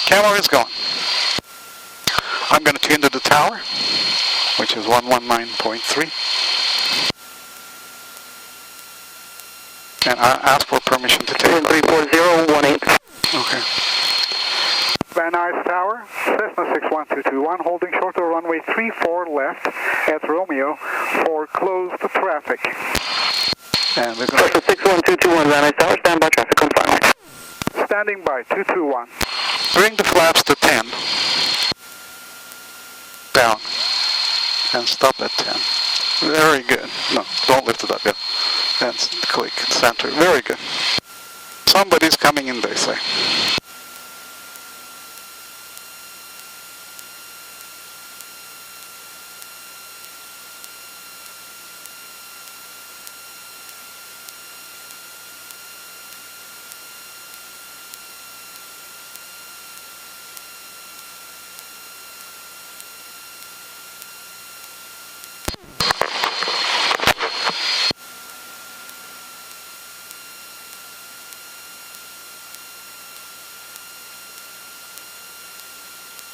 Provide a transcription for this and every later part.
Camera is going. I'm going to tune to the tower, which is 119.3. And I ask for permission to take. 34018. Okay. Van Nuys Tower, Cessna 61221, holding short of runway 34 left at Romeo for closed traffic. And we're going to... Cessna 61221, Van Nuys Tower, stand by traffic on final. Standing by, 221. Bring the flaps to 10. Down. And stop at 10. Very good. No, don't lift it up, yeah. And click, center. Very good. Somebody's coming in, they say.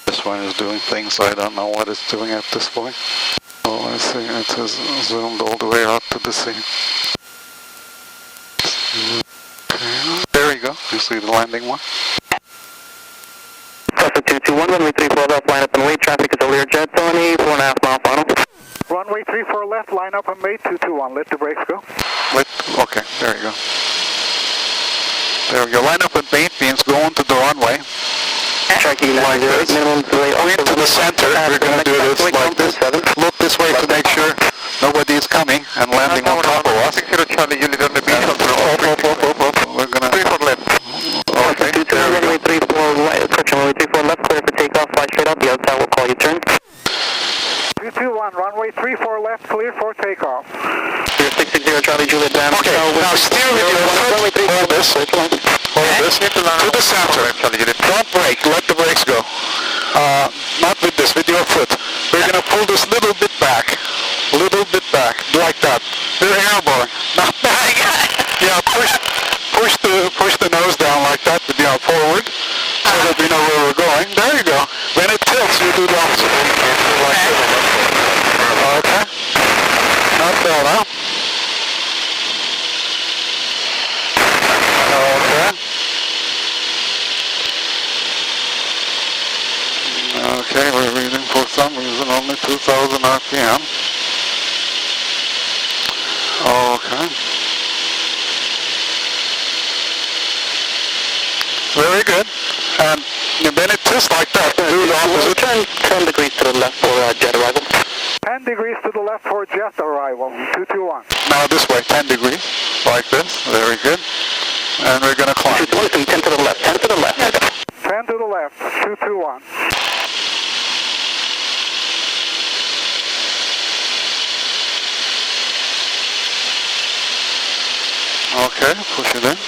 This one is doing things I don't know what it's doing at this point. Oh, I see it has zoomed all the way out to the sea. Okay. There you go. You see the landing one? Cessna 221, runway 34 left, line up and wait. Traffic is a Learjet on a 4.5 mile final. Runway 34 left, line up and wait, 221. Let the brakes go. Okay, there you go. There we go. Line up and bait means go onto the runway. Tracking Like this. minimum delay. Go into the center. We're going to do this like this. Look this way to make sure nobody is coming and landing on top of us. We're going to... 34 runway 34 right, correction, runway 34 left, clear for takeoff, fly straight up, the other side will call you turn. 221, runway 34 left, clear for takeoff. 660 Charlie Juliet down. Okay, now steer with your foot. Hold this. Hold this. To the center. Don't brake. Let the brakes go. Not with this, with your foot. We're going to pull this little bit back. Little bit back. Like that. You're airborne. Not back. Yeah, push the nose down like that, forward, so that we know where we're going. There you go. When it tilts, you do the opposite. Okay. Not bad, huh? Okay, we're reading for some reason only 2,000 RPM. Okay. Very good. And then it tilts like that. Do the opposite. Turn 10 degrees to the left for jet arrival. 10 degrees to the left for jet arrival, 221. Now this way, 10 degrees, like this. Very good. And we're going to climb. 221, 10 to the left, 10 to the left. 10 to the left, 221. Okay, push it in.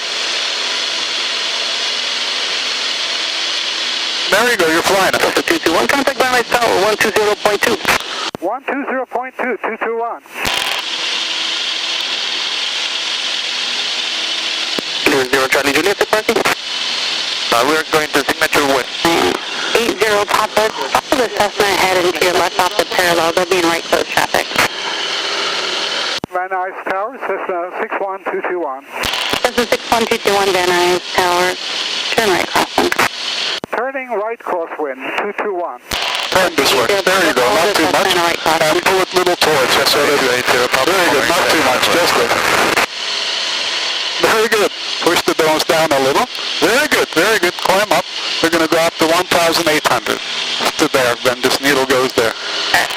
There you go, you're flying it. 221, contact Van Nuys Tower, 120.2. 120.2, 221. 0 Charlie Juliet, departing. We're going to signature west. 80 Papa, follow the Cessna ahead into your left off the parallel. They'll be in right close traffic. Van Nuys Tower, Cessna 61221. Cessna 61221, Van Nuys Tower. Turn right crosswind. Turning right crosswind, 221. Turn this way. There you go, not too much. And pull it little towards us. So very good, not too much, just good. Very good. Push the nose down a little. Very good, very good. Climb up. We're going to go up to 1,800. To there, when this needle goes there.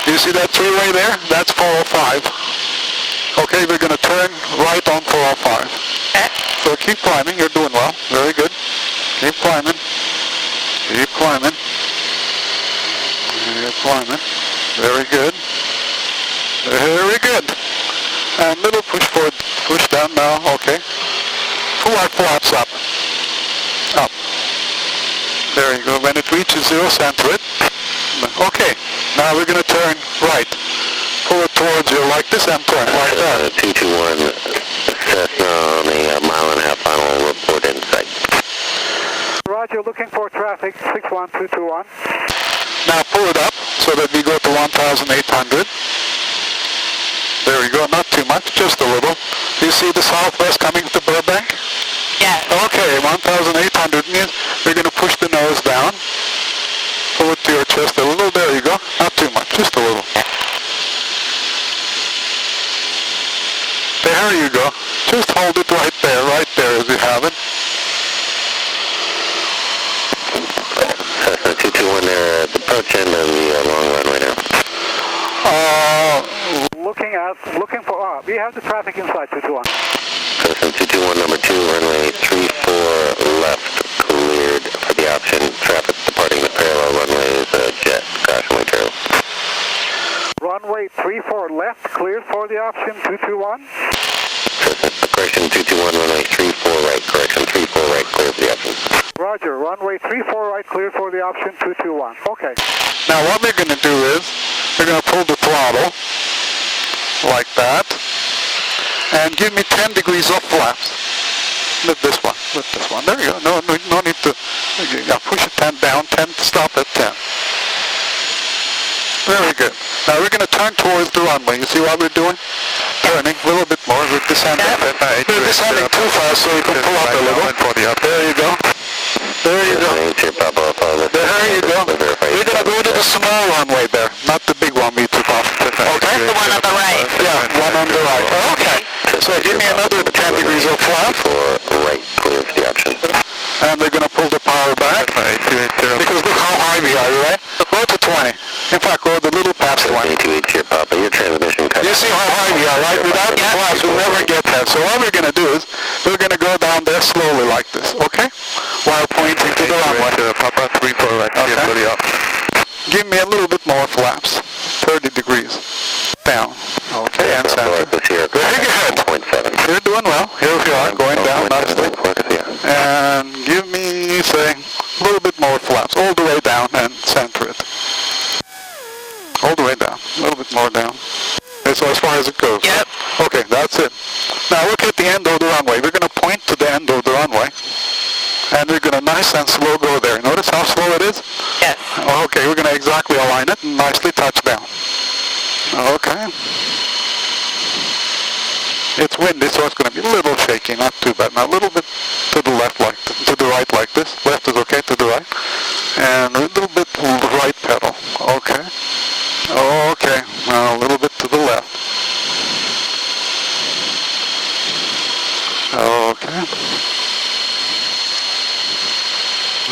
You see that three-way there? That's 405. Okay, we're going to turn right on 405. So keep climbing. You're doing well. Very good. Keep climbing. Keep climbing. Keep climbing. Very good. Very good. And little push forward, push down now. Okay. Pull our flaps up. Up. There you go. When it reaches zero, center it. Okay. Now we're going to turn right. Pull it towards you like this and turn like that. 221, Cessna on a mile and a half final report in sight. Roger. Roger, looking for traffic 61221. Now pull it up so that we go to 1,800. There we go, not too much, just a little. Do you see the southwest coming to Burbank? Yes. Okay, 1,800 means we're going to push the nose down. Pull it to your chest a little. There you go. Not too much, just a little. There you go. Just hold it right there as you have it. Cessna 221 there at the approach end of the long runway now. Looking for, we have the traffic inside 221. Cessna 221 number 2, runway 34 left, cleared for the option. Traffic departing the parallel runway is a jet, caution trail. Runway 34 left, cleared for the option 221. Correction 221, runway 34 right, correction 34 right, clear for the option. Roger, runway 34 right, clear for the option 221. Okay. Now what we're going to do is, we're going to pull the throttle like that, and give me 10 degrees of flaps. Lift this one, There you go. No need to, push it 10 down, 10, stop at 10. Very good. Now we're going to turn towards the runway. You see what we're doing? Turning a little bit more. We're descending. We're descending too fast, so you can pull up a little. There you go. There you go. There you go. We're going to go to the small runway there, not the big one we took off. Okay? The one on the right. Yeah, one on the right. Okay. So give me another 10 degrees of flap. Right, clear for the option. And we're going to pull the power back. Because look how high we are, right? Go to 20. In fact, go a little past 20. 228 here, Papa. Your transmission cut. You see how high we are, right? Without the flaps, we'll never get that. So what we're going to do is, we're going to go down there slowly like this, okay? While pointing to the runway. Papa 34 right, okay. Give me a little bit more flaps. 30 degrees. Down. Okay, and center. Very good. You're doing well. Here we are, going down nicely. And give me, say, a little bit more flaps. All the way down and center it. All the way down. A little bit more down. Okay, so as far as it goes. Yep. Okay, that's it. Now look at the end of the runway. We're going to point to the end of the runway. And we're going to nice and slow go there. Notice how slow it is? Yes. Okay, we're going to exactly align it and nicely touch down. Okay. It's windy, so it's going to be a little shaky, not too bad. Now a little bit to the left, to the right like this. Left is okay, to the right. And a little bit to the right pedal. Okay. Okay. Now a little bit to the left. Okay.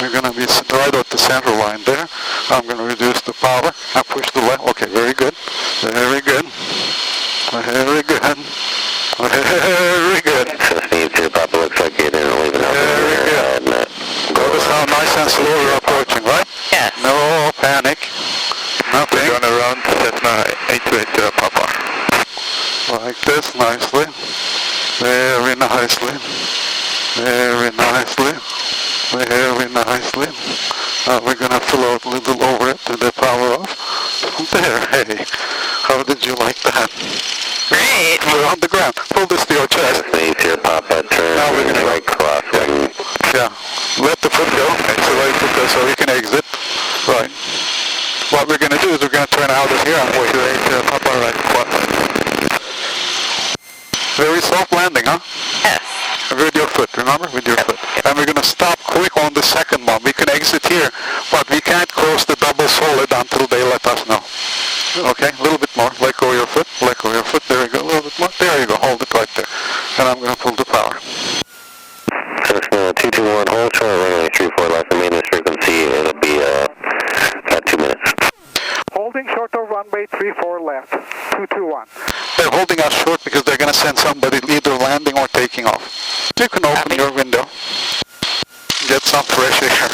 We're going to be right at the center line there. I'm going to reduce the power. I push the left. Okay, very good. Very good. Very good. Very good. Papa looks like you didn't leave enough. Very good. Notice how nice and slow we're approaching, right? Yes. No panic. Nothing. We're going around Cessna 828 Papa. Like this, nicely. Very nicely. Very nicely. Very nicely. We're going to float a little over it to the power off. There, hey. How did you like that? Great. We're on the ground. Pull this to your chest. Here, Papa. Turn now we're going to right crossing. Yeah. Let the foot go. It's the right foot go so we can exit. Right. What we're going to do is we're going to turn out of here and wait. Papa, right. Very soft landing, huh? Yes. With your foot, remember? With your foot. And we're going to stop quick on the second one. We can exit here, but we can't cross the double solid until they let us know. Okay, a little bit more. Let go of your foot. Let go of your foot. There you go. A little bit more. There you go. Hold it right there. And I'm going to pull the power. Cessna 221, hold short, runway 34 left, remain this frequency. It'll be about 2 minutes. Holding short of runway 34 left, 221. They're holding us short because they're going to send somebody either landing or taking off. You can open your window. Get some fresh air.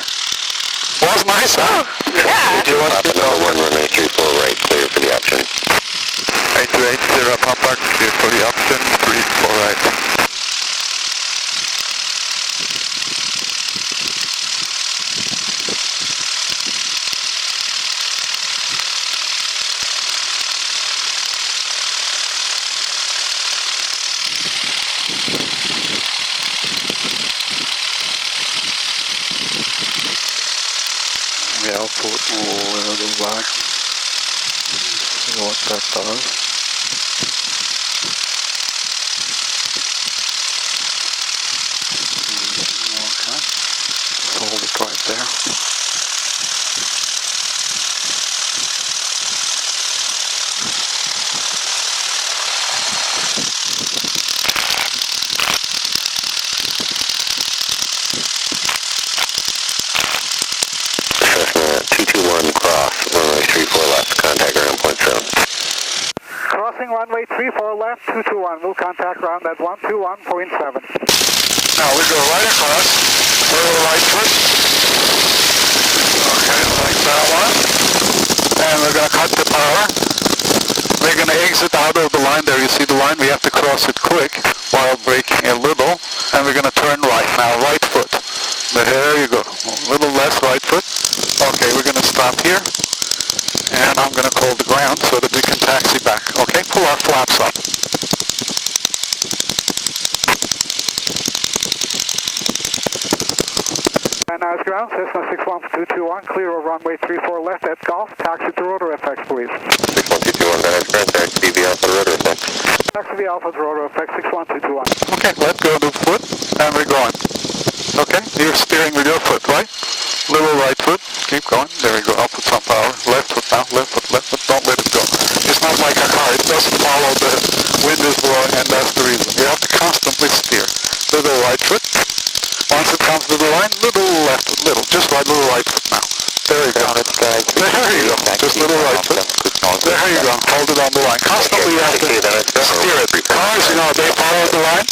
Was nice, huh? Yeah. Did you want to know? 1, runway 34 right, clear for the option. 8280 Papa, clear for the option, 34 right. Yeah, I'll pull it a little back. See what that does. Okay. Just hold it right there. Cessna 221 cross, runway 34 left, contact ground point 7. Crossing runway 34 left, 221. We'll contact ground at 121.7. Now we go right across, little right foot. Okay, like that one. And we're going to cut the power. We're going to exit out of the line there. You see the line? We have to cross it quick while braking a little. And we're going to turn right now, right foot. There you go. A little less right foot. Okay, we're going to stop here. And I'm going to call the ground so that we can taxi back. Okay, pull our flaps up. And now it's ground, Cessna 61221, clear of runway 34 left at Golf, taxi to ROTOR FX, please. 61221, that is correct, taxi to the Alpha ROTOR FX. Taxi to Alpha ROTOR FX 61221. Okay, let go of the foot, and we're going. Okay, you're steering with your foot, right? Little right foot, keep going. There we go, I'll put some power. Left foot now, left foot, don't let it go. It's not like a car, it doesn't follow the wind is blowing, and that's the reason. You have to constantly steer. Little right foot. Once it comes to the line, little left foot, little, just right, little right foot now. There you go. There you go, just little right foot. There you go, hold it on the line. Constantly you have to steer it. Cars, you know, they follow the line.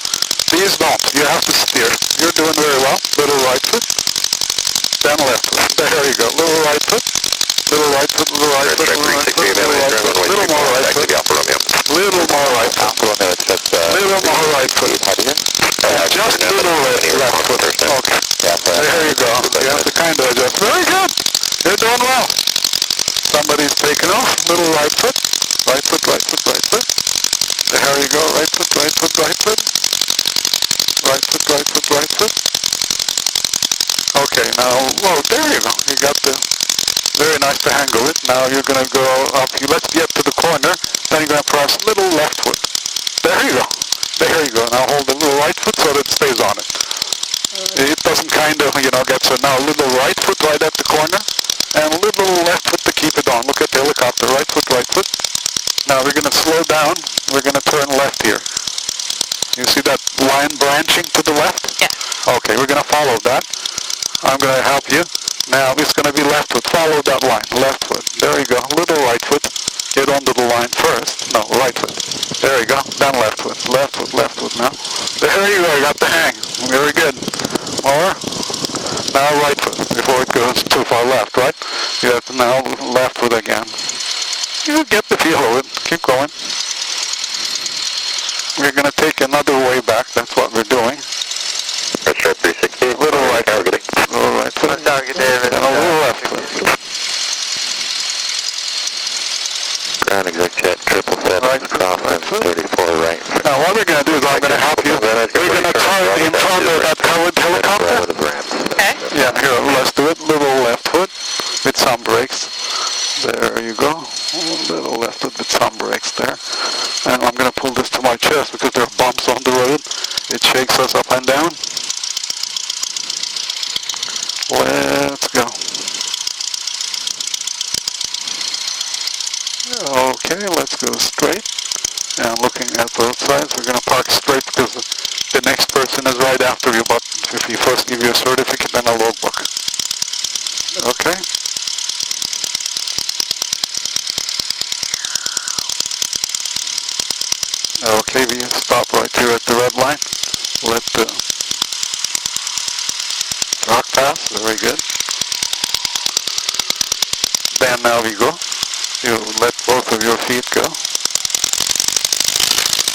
These don't. You have to steer. You're doing very well. Little right foot, then left foot. There you go. Little right foot, little right foot, little right foot, little right foot, little right foot, little more right foot, little more right foot, little more right foot. Just little left foot. Okay. There you go. You have to kind of adjust. Very good. You're doing well. Somebody's taking off. Little right foot. Right foot, right foot, right foot. There you go. Right foot, right foot, right foot. Right foot, right foot, right foot. Okay, now, whoa, there you go. You got the, very nice to handle it. Now you're going to go up. Let's get to the corner. Then you're going to press little left foot. There you go. There you go. Now hold the little right foot so that it stays on it. It doesn't kind of, you know, get so. Now little right foot right at the corner. And little left foot to keep it on. Look at the helicopter. Right foot, right foot. Now we're going to slow down. We're going to turn left here. You see that line branching to the left? Yeah. Okay, we're going to follow that. I'm going to help you. Now it's going to be left foot. Follow that line. Left foot. There you go. Little right foot. Get onto the line first. No, right foot. There you go. Then left foot. Left foot, left foot now. There you go. You got the hang. Very good. More. Now right foot before it goes too far left, right? You have to now left foot again. You get the feel of it. Keep going. We're going to take another way back. That's what we're doing. That's right, 360. Little right foot. Targeting. Little right foot. Target David. And a little left foot. Ground exec jet, 777, Right, Kaufman, 34 right. Now what we're going to do is I'm going to help you. We're going to turn in front of that covered helicopter. Okay. Yeah, here, let's do it. Little left foot with some brakes. There you go. Little left foot with some brakes there. And I'm going to pull this to my chest because there are bumps on the road. It shakes us up and down. Let's go. Okay, let's go straight. And looking at both sides, we're going to park straight because the next person is right after you, but if you first give you a certificate, then a logbook. Okay. Okay, we stop right here at the red line. Let the truck pass. Very good. Then now we go. You let both of your feet go.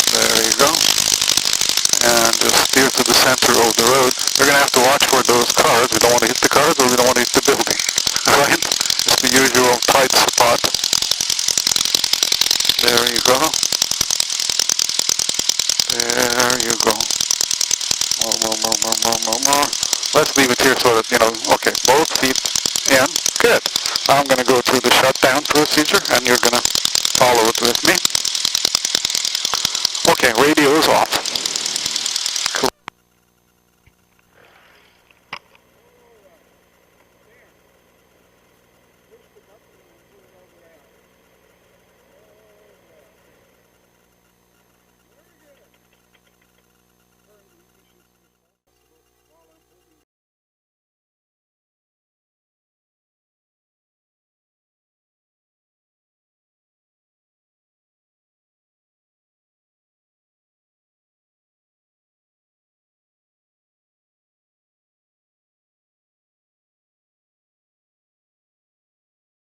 There you go. And just steer to the center of the road. We're going to have to watch for those cars. We don't want to hit the cars or we don't want to hit the building. Right? It's the usual tight spot. There you go. There you go. More. Let's leave it here so that, you know, okay, both feet in. Good. procedure, and you're going to follow it with me. Okay, radio is off.